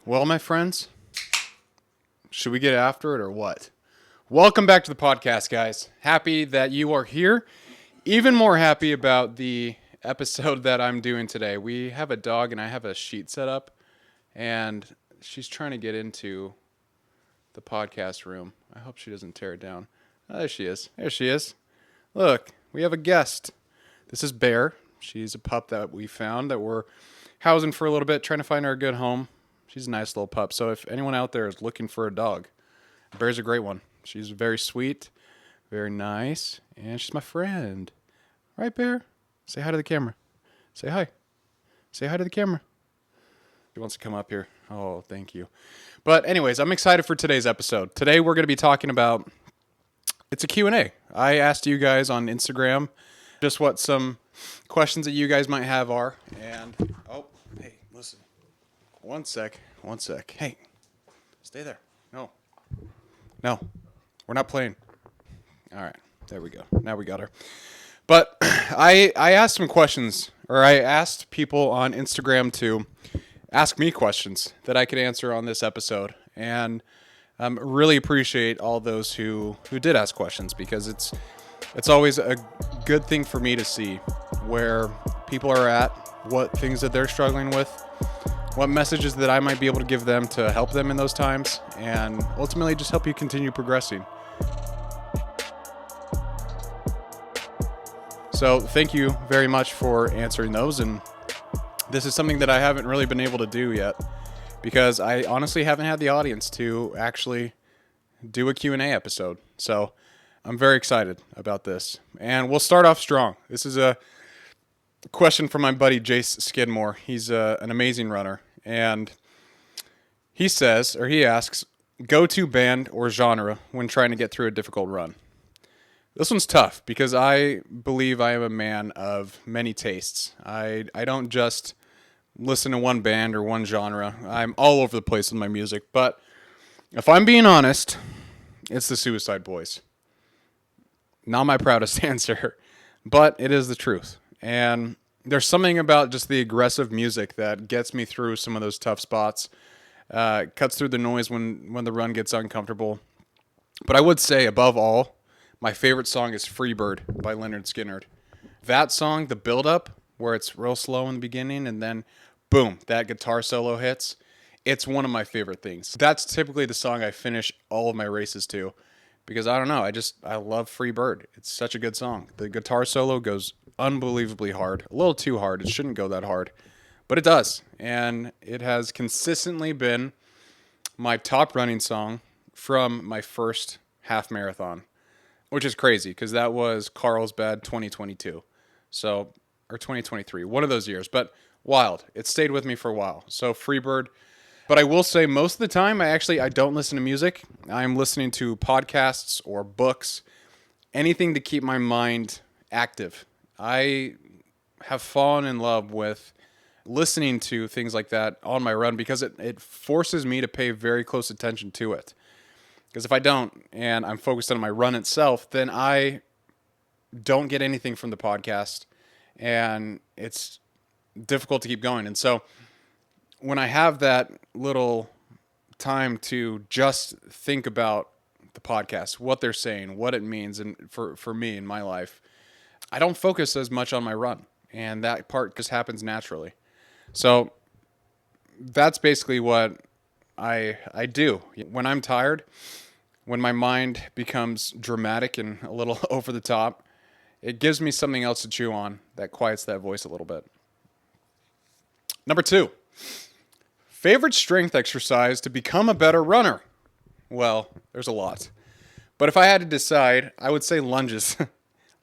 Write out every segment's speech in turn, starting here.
Well, my friends, should we get after it or what? Welcome back to the podcast, guys. Happy that you are here. Even more happy about the episode that I'm doing today. We have a dog and I have a sheet set up, and she's trying to get into the podcast room. I hope she doesn't tear it down. Oh, there she is. There she is. Look, we have a guest. This is Bear. She's a pup that we found that we're housing for a little bit, trying to find her a good home. She's a nice little pup. So if anyone out there is looking for a dog, Bear's a great one. She's very sweet, very nice, and she's my friend. Right, Bear? Say hi to the camera. Say hi. Say hi to the camera. She wants to come up here. Oh, thank you. But anyways, I'm excited for today's episode. Today we're going to be talking about, it's a Q&A. I asked you guys on Instagram just what some questions that you guys might have are. And, oh, hey, listen. One sec. Hey, stay there. No, we're not playing. All right, there we go. Now we got her. But I asked some questions, or I asked people on Instagram to ask me questions that I could answer on this episode. And really appreciate all those who did ask questions, because it's always a good thing for me to see where people are at, what things that they're struggling with, what messages that I might be able to give them to help them in those times, and ultimately just help you continue progressing. So thank you very much for answering those, and this is something that I haven't really been able to do yet, because I honestly haven't had the audience to actually do a Q&A episode. So I'm very excited about this, and we'll start off strong. This is a question from my buddy Jace Skidmore. He's an amazing runner, and he asks, go-to band or genre when trying to get through a difficult run. This one's tough because I believe I am a man of many tastes. I don't just listen to one band or one genre. I'm all over the place with my music, but if I'm being honest, it's the Suicide Boys. Not my proudest answer, but it is the truth. And there's something about just the aggressive music that gets me through some of those tough spots, cuts through the noise when the run gets uncomfortable. But I would say, above all, my favorite song is Freebird by Leonard Skinner. That song, the build-up, where it's real slow in the beginning and then, boom, that guitar solo hits, it's one of my favorite things. That's typically the song I finish all of my races to, because I don't know, I love Freebird. It's such a good song. The guitar solo goes unbelievably hard. A little too hard. It shouldn't go that hard, but it does. And it has consistently been my top running song from my first half marathon, which is crazy because that was Carlsbad 2022. So, or 2023, one of those years, but wild. It stayed with me for a while. So Freebird. But I will say most of the time, I don't listen to music. I'm listening to podcasts or books, anything to keep my mind active. I have fallen in love with listening to things like that on my run because it forces me to pay very close attention to it. Because if I don't, and I'm focused on my run itself, then I don't get anything from the podcast, and it's difficult to keep going. And so when I have that little time to just think about the podcast, what they're saying, what it means, and for me in my life, I don't focus as much on my run, and that part just happens naturally. So that's basically what I do. When I'm tired, when my mind becomes dramatic and a little over the top, it gives me something else to chew on that quiets that voice a little bit. Number 2, favorite strength exercise to become a better runner? Well, there's a lot. But if I had to decide, I would say lunges.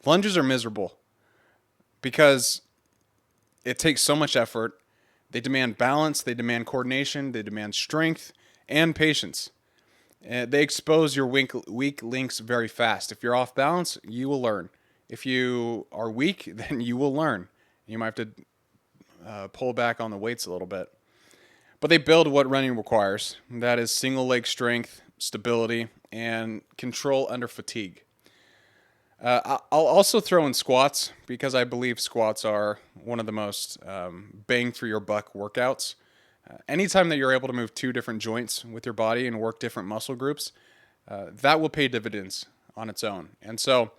Lunges are miserable because it takes so much effort. They demand balance, they demand coordination, they demand strength and patience. They expose your weak links very fast. If you're off balance, you will learn. If you are weak, then you will learn. You might have to pull back on the weights a little bit. But they build what running requires. That is single leg strength, stability, and control under fatigue. I'll also throw in squats because I believe squats are one of the most bang for your buck workouts Anytime that you're able to move two different joints with your body and work different muscle groups, that will pay dividends on its own. And so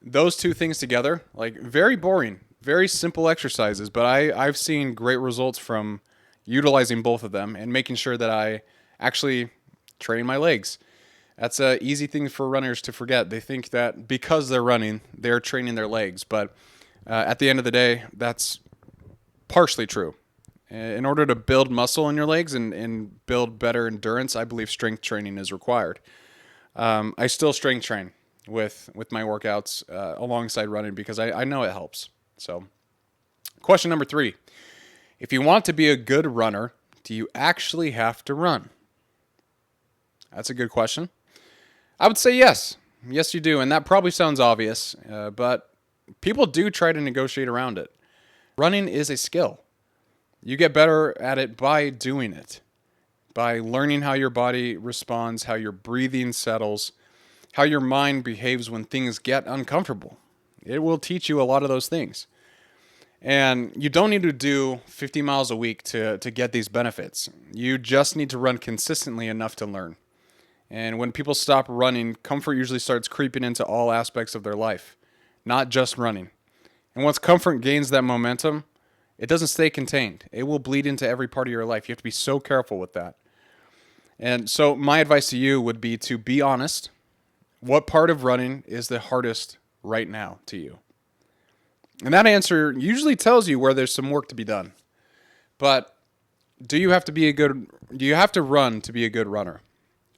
those two things together, like very boring, very simple exercises, but I've seen great results from utilizing both of them and making sure that I actually train my legs. That's an easy thing for runners to forget. They think that because they're running, they're training their legs. But at the end of the day, that's partially true. In order to build muscle in your legs and build better endurance, I believe strength training is required. I still strength train with my workouts alongside running because I know it helps. So, question number 3. If you want to be a good runner, do you actually have to run? That's a good question. I would say yes. Yes, you do. And that probably sounds obvious, but people do try to negotiate around it. Running is a skill. You get better at it by doing it, by learning how your body responds, how your breathing settles, how your mind behaves when things get uncomfortable. It will teach you a lot of those things. And you don't need to do 50 miles a week to get these benefits. You just need to run consistently enough to learn. And when people stop running, comfort usually starts creeping into all aspects of their life, not just running. And once comfort gains that momentum, it doesn't stay contained. It will bleed into every part of your life. You have to be so careful with that. And so my advice to you would be to be honest. What part of running is the hardest right now to you? And that answer usually tells you where there's some work to be done. But do you have to run to be a good runner?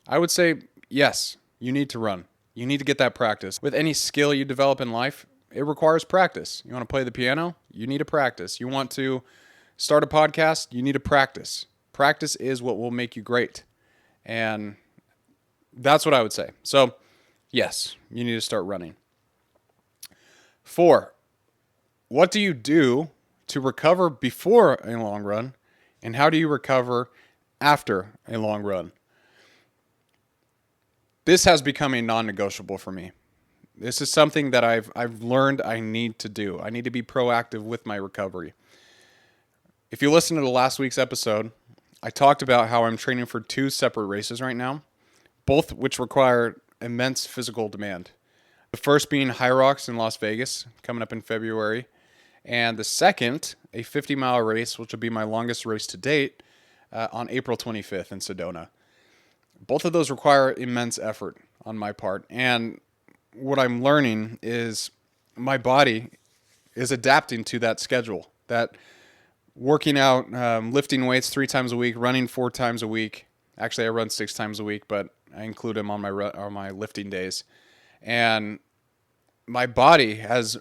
I would say yes, you need to run. You need to get that practice. With any skill you develop in life, it requires practice. You want to play the piano? You need to practice. You want to start a podcast? You need to practice. Practice is what will make you great. And that's what I would say. So, yes, you need to start running. 4, what do you do to recover before a long run? And how do you recover after a long run? This has become a non-negotiable for me. This is something that I've learned I need to do. I need to be proactive with my recovery. If you listen to the last week's episode, I talked about how I'm training for 2 separate races right now, both which require immense physical demand. The first being High Rocks in Las Vegas, coming up in February, and the second, a 50-mile race, which will be my longest race to date, on April 25th in Sedona. Both of those require immense effort on my part, and what I'm learning is my body is adapting to that schedule, that working out, lifting weights 3 times a week, running 4 times a week. Actually, I run 6 times a week, but I include them on my lifting days. And my body has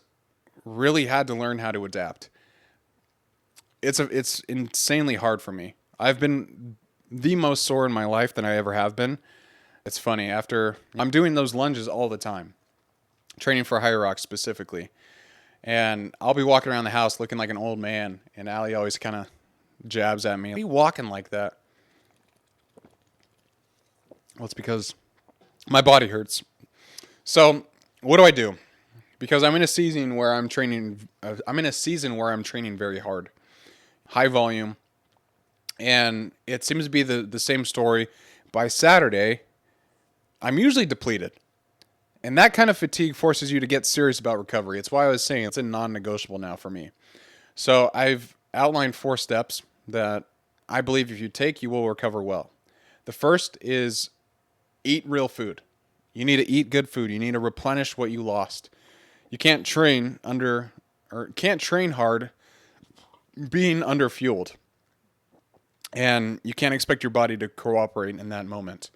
really had to learn how to adapt. It's insanely hard for me. I've been the most sore in my life than I ever have been. It's funny, after I'm doing those lunges all the time, training for High Rocks specifically. And I'll be walking around the house looking like an old man, and Allie always kind of jabs at me. Why are you walking like that? Well, it's because my body hurts. So what do? Because I'm in a season where I'm training. I'm training very hard, high volume, and it seems to be the same story. By Saturday, I'm usually depleted. And that kind of fatigue forces you to get serious about recovery. It's why I was saying it's a non-negotiable now for me. So I've outlined 4 steps that I believe if you take, you will recover well. The first is eat real food. You need to eat good food. You need to replenish what you lost. You can't train hard being underfueled. And you can't expect your body to cooperate in that moment.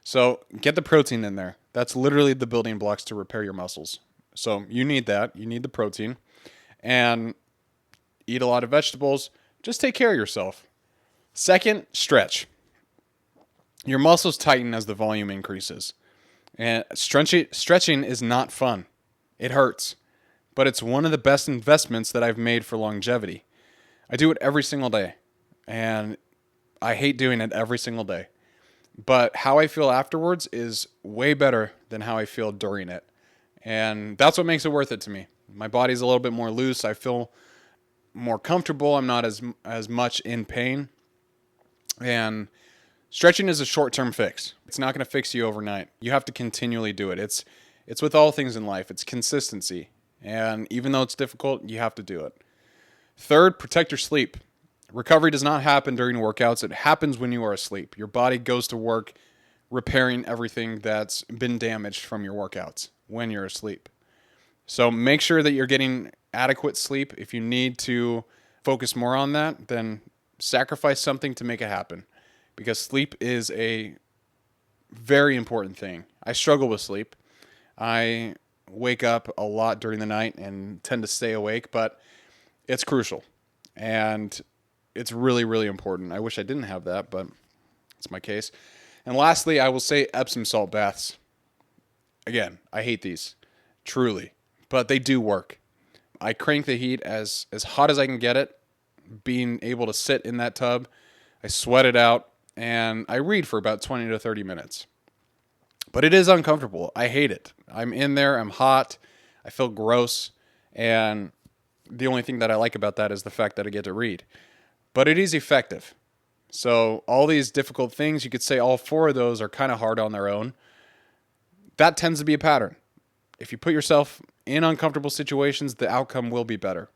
So get the protein in there. That's literally the building blocks to repair your muscles. So you need that. You need the protein. And eat a lot of vegetables. Just take care of yourself. Second, stretch. Your muscles tighten as the volume increases. And stretching is not fun. It hurts. But it's one of the best investments that I've made for longevity. I do it every single day. And I hate doing it every single day. But how I feel afterwards is way better than how I feel during it. And that's what makes it worth it to me. My body's a little bit more loose. I feel more comfortable. I'm not as much in pain. And stretching is a short-term fix. It's not going to fix you overnight. You have to continually do it. It's with all things in life. It's consistency. And even though it's difficult, you have to do it. Third, protect your sleep. Recovery does not happen during workouts. It happens when you are asleep. Your body goes to work repairing everything that's been damaged from your workouts when you're asleep. So make sure that you're getting adequate sleep. If you need to focus more on that, then sacrifice something to make it happen, because sleep is a very important thing. I struggle with sleep. I wake up a lot during the night and tend to stay awake, but it's crucial. And it's really, really important. I wish I didn't have that, but it's my case. And lastly, I will say Epsom salt baths. Again, I hate these, truly, but they do work. I crank the heat as hot as I can get it, being able to sit in that tub. I sweat it out, and I read for about 20 to 30 minutes. But it is uncomfortable. I hate it. I'm in there, I'm hot, I feel gross, and the only thing that I like about that is the fact that I get to read. But it is effective. So all these difficult things, you could say all four of those are kind of hard on their own. That tends to be a pattern. If you put yourself in uncomfortable situations, the outcome will be better.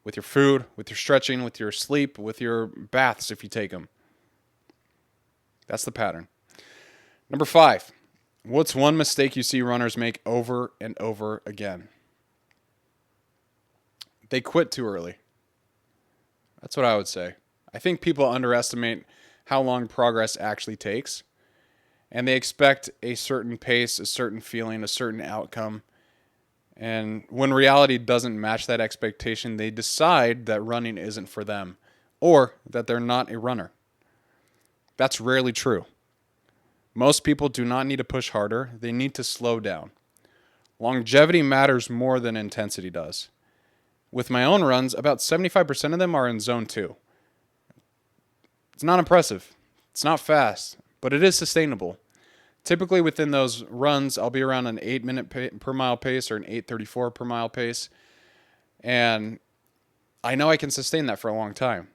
With your food, with your stretching, with your sleep, with your baths if you take them. That's the pattern. Number 5, what's one mistake you see runners make over and over again? They quit too early. That's what I would say. I think people underestimate how long progress actually takes, and they expect a certain pace, a certain feeling, a certain outcome. And when reality doesn't match that expectation, they decide that running isn't for them, or that they're not a runner. That's rarely true. Most people do not need to push harder, they need to slow down. Longevity matters more than intensity does. With my own runs, about 75% of them are in zone 2. It's not impressive. It's not fast, but it is sustainable. Typically within those runs, I'll be around an 8-minute per mile pace or an 8:34 per mile pace. And I know I can sustain that for a long time.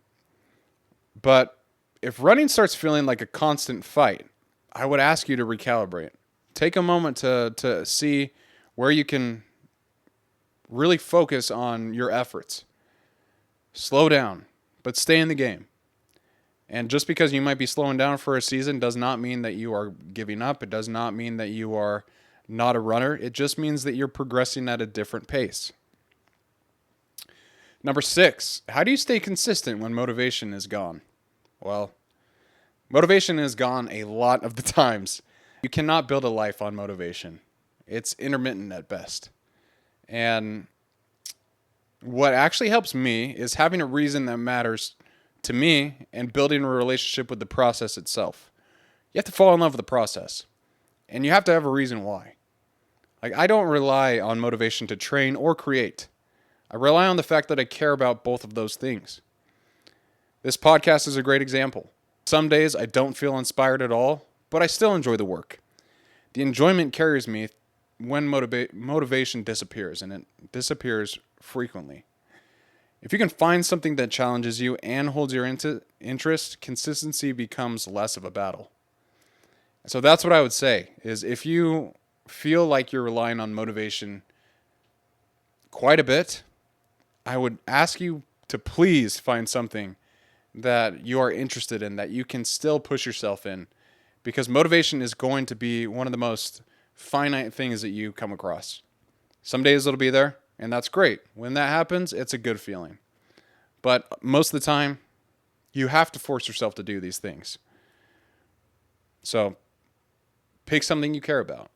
But if running starts feeling like a constant fight, I would ask you to recalibrate. Take a moment to see where you can really focus on your efforts. Slow down, but stay in the game. And just because you might be slowing down for a season does not mean that you are giving up. It does not mean that you are not a runner. It just means that you're progressing at a different pace. Number 6, how do you stay consistent when motivation is gone? Well, motivation is gone a lot of the times. You cannot build a life on motivation. It's intermittent at best. And what actually helps me is having a reason that matters to me and building a relationship with the process itself. You have to fall in love with the process. And you have to have a reason why. Like, I don't rely on motivation to train or create. I rely on the fact that I care about both of those things. This podcast is a great example. Some days I don't feel inspired at all, but I still enjoy the work. The enjoyment carries me when motivation disappears, and it disappears frequently. If you can find something that challenges you and holds your interest, consistency becomes less of a battle. So that's what I would say, is if you feel like you're relying on motivation quite a bit, I would ask you to please find something that you are interested in, that you can still push yourself in, because motivation is going to be one of the most finite things that you come across. Some days it'll be there, and that's great. When that happens, it's a good feeling. But most of the time, you have to force yourself to do these things. So, pick something you care about.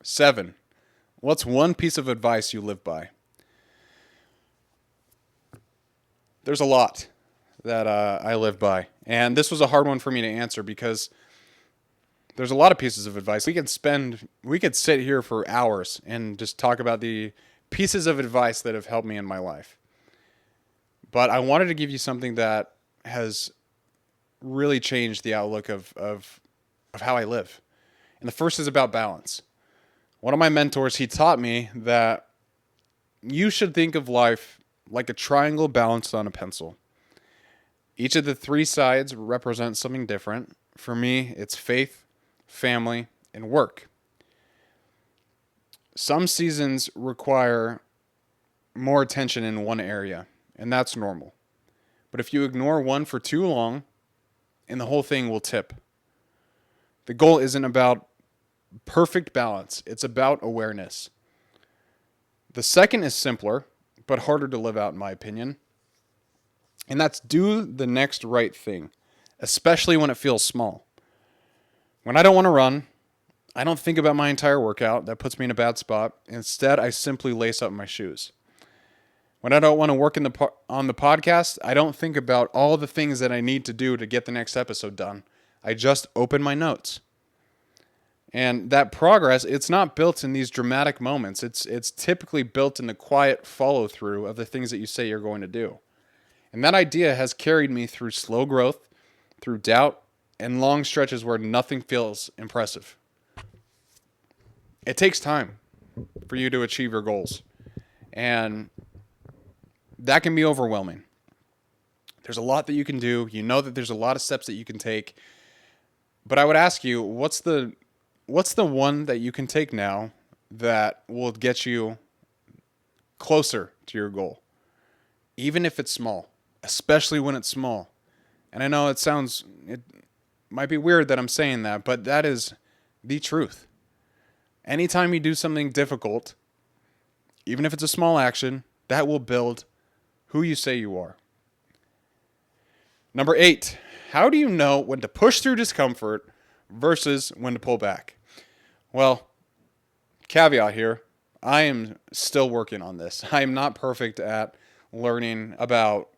7, what's one piece of advice you live by? There's a lot that I live by. And this was a hard one for me to answer because there's a lot of pieces of advice. We could sit here for hours and just talk about the pieces of advice that have helped me in my life. But I wanted to give you something that has really changed the outlook of how I live. And the first is about balance. One of my mentors, he taught me that you should think of life like a triangle balanced on a pencil. Each of the three sides represents something different. For me, it's faith, family, and work. Some seasons require more attention in one area, and that's normal. But if you ignore one for too long, and the whole thing will tip. The goal isn't about perfect balance, it's about awareness. The second is simpler, but harder to live out, in my opinion. And that's do the next right thing, especially when it feels small. When I don't want to run, I don't think about my entire workout. That puts me in a bad spot. Instead, I simply lace up my shoes. When I don't want to work on the podcast, I don't think about all the things that I need to do to get the next episode done. I just open my notes. And that progress, it's not built in these dramatic moments. It's typically built in the quiet follow-through of the things that you say you're going to do. And that idea has carried me through slow growth, through doubt, and long stretches where nothing feels impressive. It takes time for you to achieve your goals. And that can be overwhelming. There's a lot that you can do. You know that there's a lot of steps that you can take. But I would ask you, what's the one that you can take now that will get you closer to your goal? Even if it's small, especially when it's small. And I know it might be weird that I'm saying that, but that is the truth. Anytime you do something difficult, even if it's a small action, that will build who you say you are. Number 8, how do you know when to push through discomfort versus when to pull back? Well, caveat here, I am still working on this. I am not perfect at learning about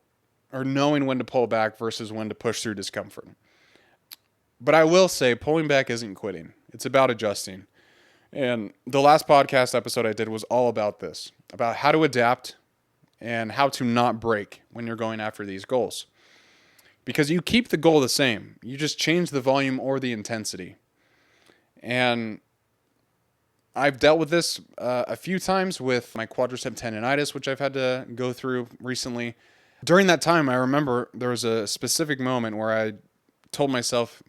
or knowing when to pull back versus when to push through discomfort. But I will say pulling back isn't quitting. It's about adjusting. And the last podcast episode I did was all about this, about how to adapt and how to not break when you're going after these goals. Because you keep the goal the same. You just change the volume or the intensity. And I've dealt with this a few times with my quadricep tendonitis, which I've had to go through recently. During that time, I remember there was a specific moment where I told myself,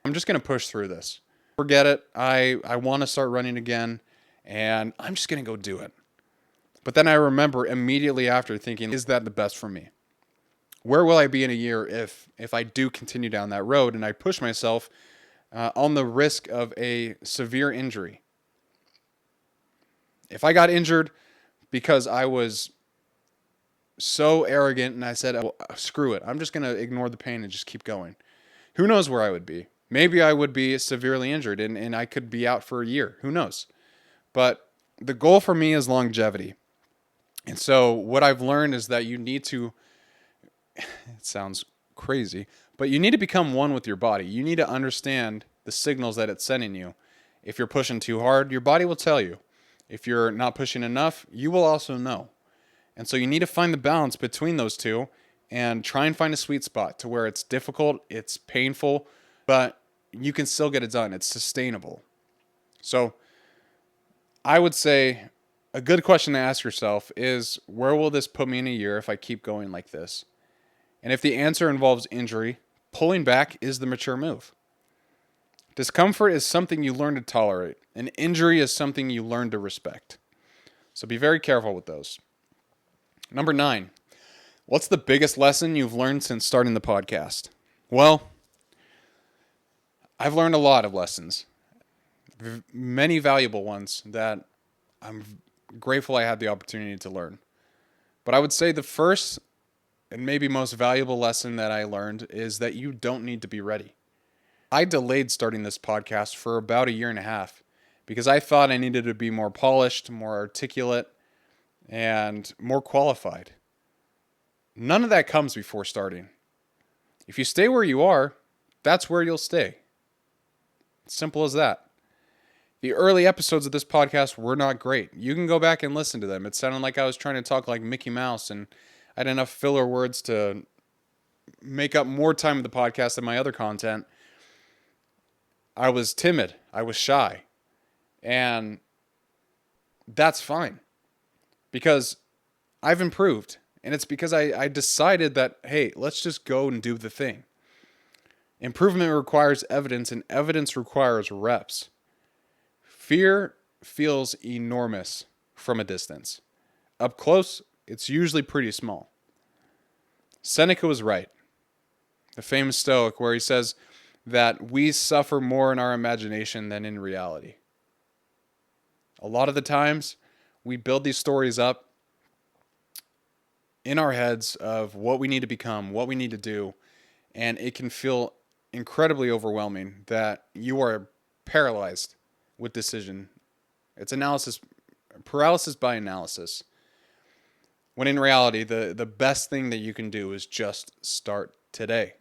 I'm just going to push through this. Forget it. I want to start running again, and I'm just going to go do it. But then I remember immediately after thinking, is that the best for me? Where will I be in a year if I do continue down that road and I push myself on the risk of a severe injury? If I got injured because I was so arrogant and I said, oh, screw it, I'm just going to ignore the pain and just keep going, who knows where I would be? Maybe I would be severely injured and I could be out for a year. Who knows? But the goal for me is longevity. And so what I've learned is that you need to, it sounds crazy, but you need to become one with your body. You need to understand the signals that it's sending you. If you're pushing too hard, your body will tell you. If you're not pushing enough, you will also know. And so you need to find the balance between those two and try and find a sweet spot to where it's difficult, it's painful, but you can still get it done. It's sustainable. So I would say a good question to ask yourself is, where will this put me in a year if I keep going like this? And if the answer involves injury, pulling back is the mature move. Discomfort is something you learn to tolerate. An injury is something you learn to respect. So be very careful with those. Number 9, what's the biggest lesson you've learned since starting the podcast? Well, I've learned a lot of lessons, many valuable ones that I'm grateful I had the opportunity to learn. But I would say the first and maybe most valuable lesson that I learned is that you don't need to be ready. I delayed starting this podcast for about a year and a half because I thought I needed to be more polished, more articulate, and more qualified. None of that comes before starting. If you stay where you are, that's where you'll stay. Simple as that. The early episodes of this podcast were not great. You can go back and listen to them. It sounded like I was trying to talk like Mickey Mouse, and I had enough filler words to make up more time of the podcast than my other content. I was timid. I was shy. And that's fine. Because I've improved. And it's because I decided that, hey, let's just go and do the thing. Improvement requires evidence, and evidence requires reps. Fear feels enormous from a distance. Up close, it's usually pretty small. Seneca was right, the famous Stoic, where he says that we suffer more in our imagination than in reality. A lot of the times, we build these stories up in our heads of what we need to become, what we need to do, and it can feel incredibly overwhelming that you are paralyzed with decision. It's paralysis by analysis. When in reality, the best thing that you can do is just start today.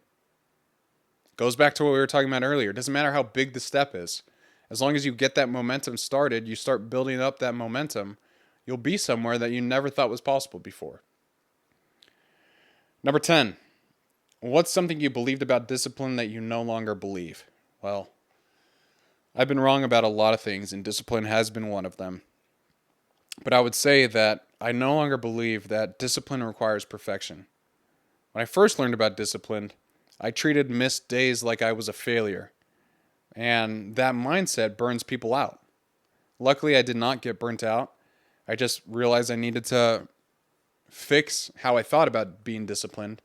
Goes back to what we were talking about earlier. It doesn't matter how big the step is. As long as you get that momentum started, you start building up that momentum, you'll be somewhere that you never thought was possible before. Number 10, what's something you believed about discipline that you no longer believe? Well, I've been wrong about a lot of things, and discipline has been one of them. But I would say that I no longer believe that discipline requires perfection. When I first learned about discipline, I treated missed days like I was a failure. And that mindset burns people out. Luckily, I did not get burnt out. I just realized I needed to fix how I thought about being disciplined.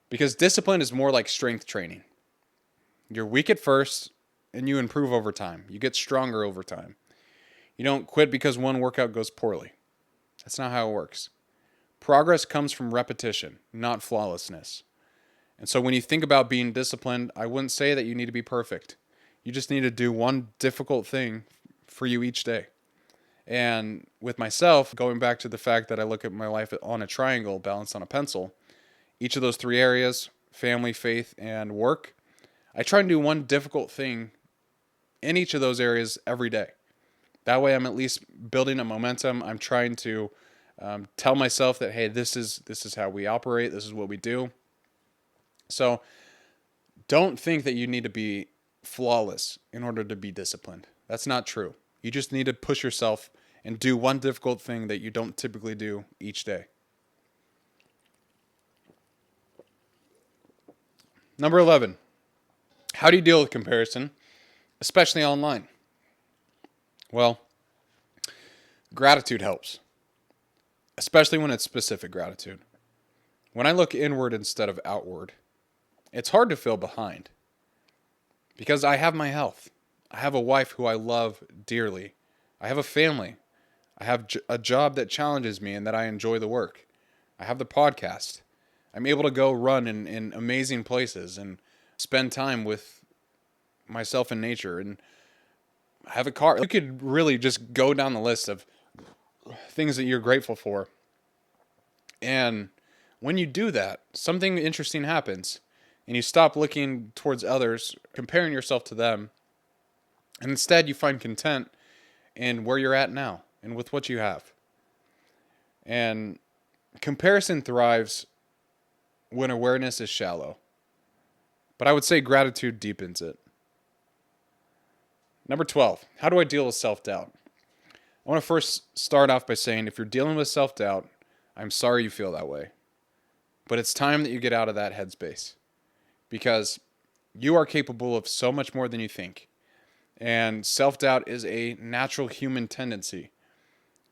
Because discipline is more like strength training. You're weak at first, and you improve over time. You get stronger over time. You don't quit because one workout goes poorly. That's not how it works. Progress comes from repetition, not flawlessness. And so when you think about being disciplined, I wouldn't say that you need to be perfect. You just need to do one difficult thing for you each day. And with myself, going back to the fact that I look at my life on a triangle balanced on a pencil, each of those three areas, family, faith, and work, I try and do one difficult thing in each of those areas every day. That way I'm at least building a momentum. I'm trying to tell myself that, hey, this is how we operate. This is what we do. So don't think that you need to be flawless in order to be disciplined. That's not true. You just need to push yourself and do one difficult thing that you don't typically do each day. Number 11, how do you deal with comparison, especially online? Well, gratitude helps, especially when it's specific gratitude. When I look inward instead of outward, it's hard to feel behind because I have my health. I have a wife who I love dearly. I have a family. I have a job that challenges me and that I enjoy the work. I have the podcast. I'm able to go run in amazing places and spend time with myself in nature, and I have a car. You could really just go down the list of things that you're grateful for. And when you do that, something interesting happens, and you stop looking towards others, comparing yourself to them, and instead you find content in where you're at now and with what you have. And comparison thrives when awareness is shallow. But I would say gratitude deepens it. Number 12, how do I deal with self-doubt? I want to first start off by saying if you're dealing with self-doubt, I'm sorry you feel that way. But it's time that you get out of that headspace because you are capable of so much more than you think. And self-doubt is a natural human tendency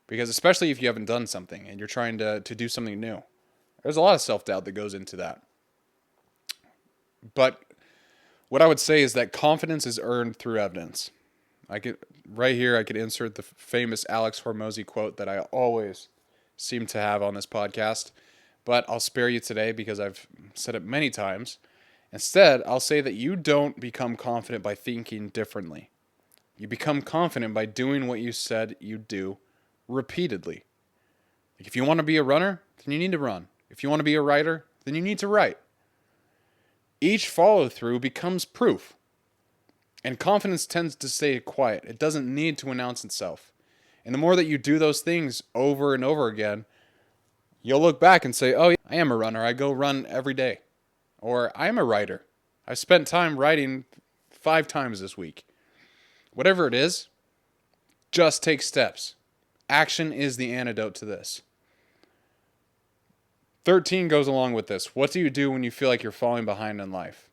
because especially if you haven't done something and you're trying to do something new, there's a lot of self-doubt that goes into that. But what I would say is that confidence is earned through evidence. I could insert the famous Alex Hormozy quote that I always seem to have on this podcast, but I'll spare you today because I've said it many times. Instead, I'll say that you don't become confident by thinking differently. You become confident by doing what you said you'd do repeatedly. Like if you want to be a runner, then you need to run. If you want to be a writer, then you need to write. Each follow-through becomes proof. And confidence tends to stay quiet. It doesn't need to announce itself. And the more that you do those things over and over again, you'll look back and say, oh, yeah, I am a runner. I go run every day. Or I am a writer. I spent time writing 5 times this week. Whatever it is, just take steps. Action is the antidote to this. 13 goes along with this. What do you do when you feel like you're falling behind in life?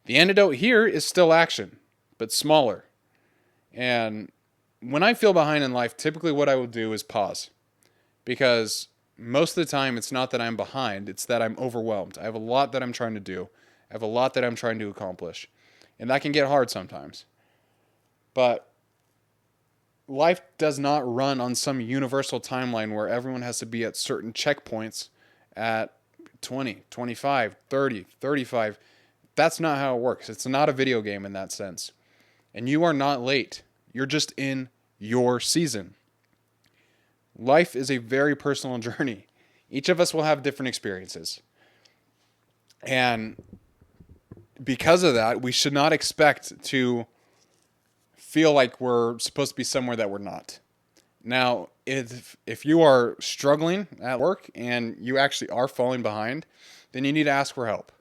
The antidote here is still action, but smaller. And when I feel behind in life, typically what I will do is pause. Because most of the time, it's not that I'm behind, it's that I'm overwhelmed. I have a lot that I'm trying to do, I have a lot that I'm trying to accomplish. And that can get hard sometimes. But life does not run on some universal timeline where everyone has to be at certain checkpoints at 20, 25, 30, 35. That's not how it works. It's not a video game in that sense. And you are not late. You're just in your season. Life is a very personal journey. Each of us will have different experiences. And because of that, we should not expect to feel like we're supposed to be somewhere that we're not. Now, if you are struggling at work and you actually are falling behind, then you need to ask for help.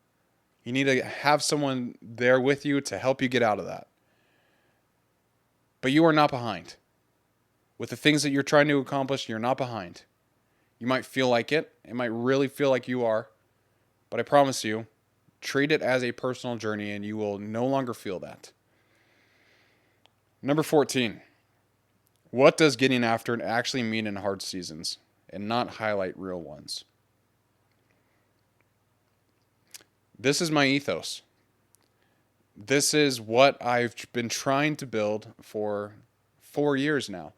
You need to have someone there with you to help you get out of that. But you are not behind. With the things that you're trying to accomplish, you're not behind. You might feel like it. It might really feel like you are. But I promise you, treat it as a personal journey and you will no longer feel that. Number 14. What does getting after it actually mean in hard seasons and not highlight real ones? This is my ethos. This is what I've been trying to build for 4 years now.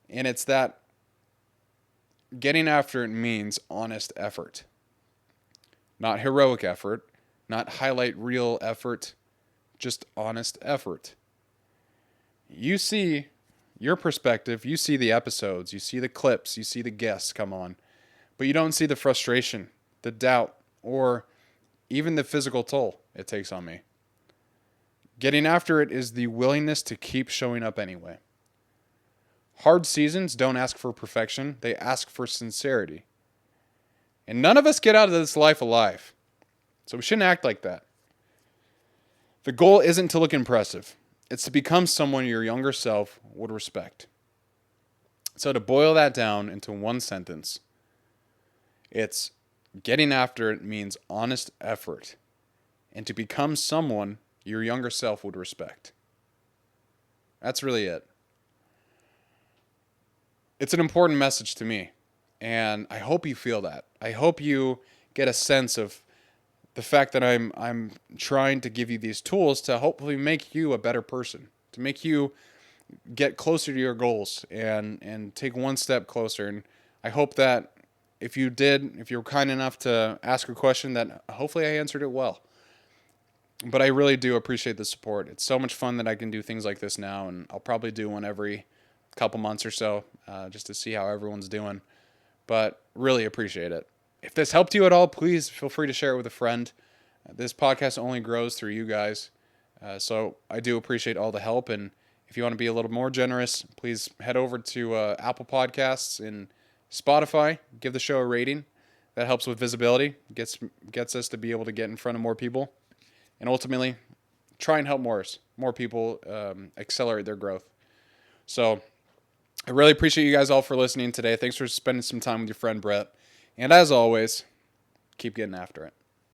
And it's that getting after it means honest effort. Not heroic effort, not highlight real effort, just honest effort. You see your perspective, you see the episodes, you see the clips, you see the guests come on, but you don't see the frustration, the doubt, or even the physical toll it takes on me. Getting after it is the willingness to keep showing up anyway. Hard seasons don't ask for perfection, they ask for sincerity. And none of us get out of this life alive. So we shouldn't act like that. The goal isn't to look impressive. It's to become someone your younger self would respect. So to boil that down into one sentence, it's getting after it means honest effort and to become someone your younger self would respect. That's really it. It's an important message to me, and I hope you feel that. I hope you get a sense of the fact that I'm trying to give you these tools to hopefully make you a better person, to make you get closer to your goals and take one step closer. And I hope that if you were kind enough to ask a question, that hopefully I answered it well. But I really do appreciate the support. It's so much fun that I can do things like this now, and I'll probably do one every couple months or so, just to see how everyone's doing. But really appreciate it. If this helped you at all, please feel free to share it with a friend. This podcast only grows through you guys. So I do appreciate all the help. And if you want to be a little more generous, please head over to Apple Podcasts and Spotify. Give the show a rating. That helps with visibility. Gets us to be able to get in front of more people. And ultimately, try and help more people accelerate their growth. So I really appreciate you guys all for listening today. Thanks for spending some time with your friend Brett. And as always, keep getting after it.